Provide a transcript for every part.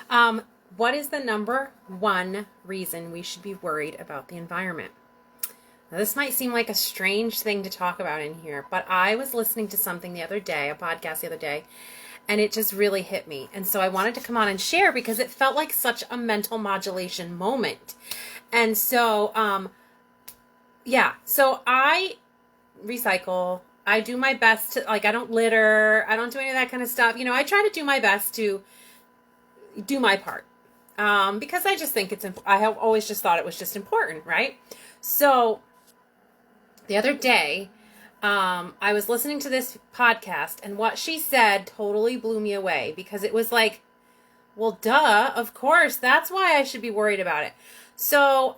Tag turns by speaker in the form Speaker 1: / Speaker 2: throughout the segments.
Speaker 1: What is the number one reason we should be worried about the environment? Now, this might seem like a strange thing to talk about in here, but I was listening to something the other day, a podcast the other day, and it just really hit me. And so I wanted to come on and share because it felt like such a mental modulation moment. And so, so I recycle. I do my best to, I don't litter. I don't do any of that kind of stuff. I try to do my best to do my part. Because I just think I have always just thought it was just important, right? So the other day, I was listening to this podcast, and what she said totally blew me away because it was like, well, duh, of course, that's why I should be worried about it. So,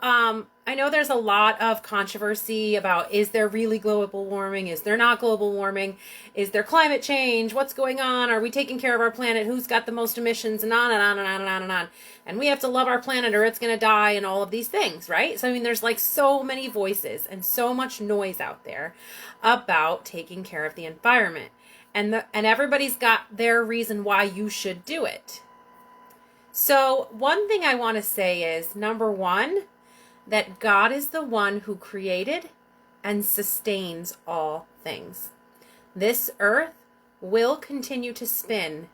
Speaker 1: I know there's a lot of controversy about, is there really global warming? Is there not global warming? Is there climate change? What's going on? Are we taking care of our planet? Who's got the most emissions? And on and on and on and on and on. And we have to love our planet or it's going to die and all of these things, right? So, there's like so many voices and so much noise out there about taking care of the environment. And everybody's got their reason why you should do it. So one thing I want to say is, number one, that God is the one who created and sustains all things. This earth will continue to spin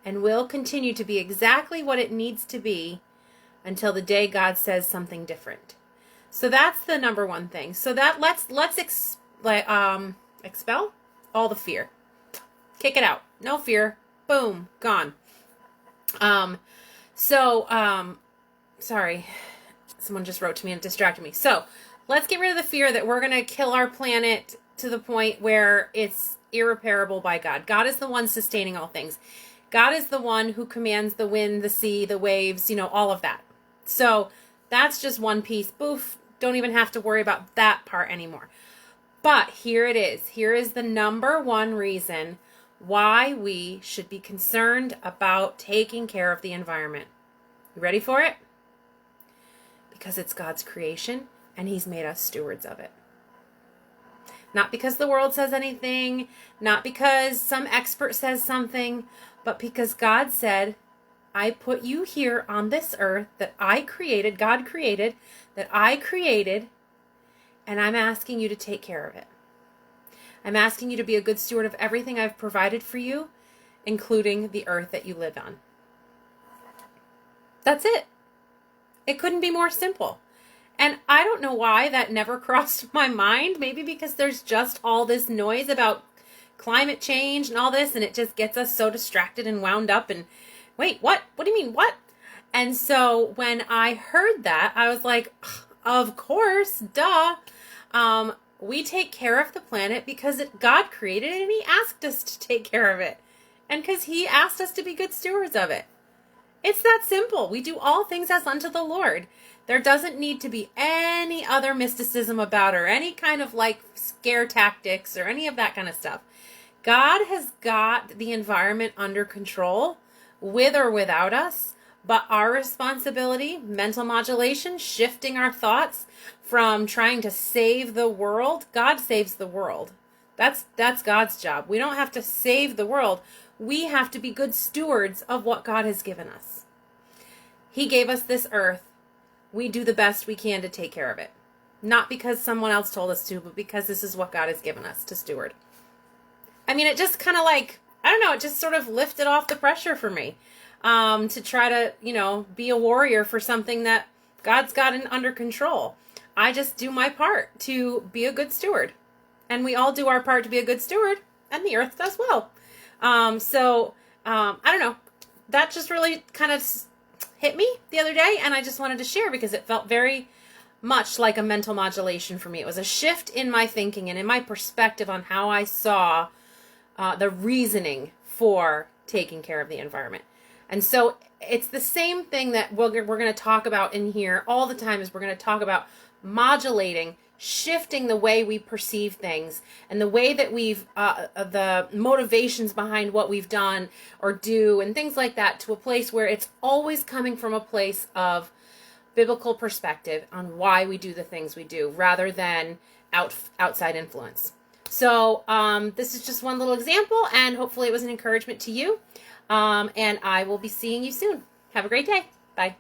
Speaker 1: and will continue to be exactly what it needs to be until the day God says something different. So that's the number one thing. So that let's expel all the fear. Kick it out. No fear. Boom. Gone. Sorry, someone just wrote to me and distracted me. So let's get rid of the fear that we're going to kill our planet to the point where it's irreparable by God. God is the one sustaining all things. God is the one who commands the wind, the sea, the waves, all of that. So that's just one piece. Boof. Don't even have to worry about that part anymore. But here it is. Here is the number one reason why we should be concerned about taking care of the environment. You ready for it? Because it's God's creation and He's made us stewards of it. Not because the world says anything, not because some expert says something, but because God said, I put you here on this earth that I created, God created, that I created, and I'm asking you to take care of it. I'm asking you to be a good steward of everything I've provided for you, including the earth that you live on. That's it. It couldn't be more simple. And I don't know why that never crossed my mind. Maybe because there's just all this noise about climate change and all this, and it just gets us so distracted and wound up and, wait, what? What do you mean, what? And so when I heard that, I was like, of course, duh. We take care of the planet because God created it and He asked us to take care of it. And because He asked us to be good stewards of it. It's that simple. We do all things as unto the Lord. There doesn't need to be any other mysticism about it or any kind of scare tactics or any of that kind of stuff. God has got the environment under control with or without us. But our responsibility, mental modulation, shifting our thoughts from trying to save the world. God saves the world. That's God's job. We don't have to save the world. We have to be good stewards of what God has given us. He gave us this earth. We do the best we can to take care of it. Not because someone else told us to, but because this is what God has given us to steward. It just kind of it just sort of lifted off the pressure for me. To try to, be a warrior for something that God's got under control. I just do my part to be a good steward. And we all do our part to be a good steward, and the earth does well. I don't know. That just really kind of hit me the other day, and I just wanted to share because it felt very much like a mental modulation for me. It was a shift in my thinking and in my perspective on how I saw the reasoning for taking care of the environment. And so it's the same thing that we're going to talk about in here all the time. Is we're going to talk about modulating, shifting the way we perceive things and the way that we've, the motivations behind what we've done or do and things like that to a place where it's always coming from a place of biblical perspective on why we do the things we do rather than outside influence. So this is just one little example, and hopefully it was an encouragement to you. And I will be seeing you soon. Have a great day. Bye.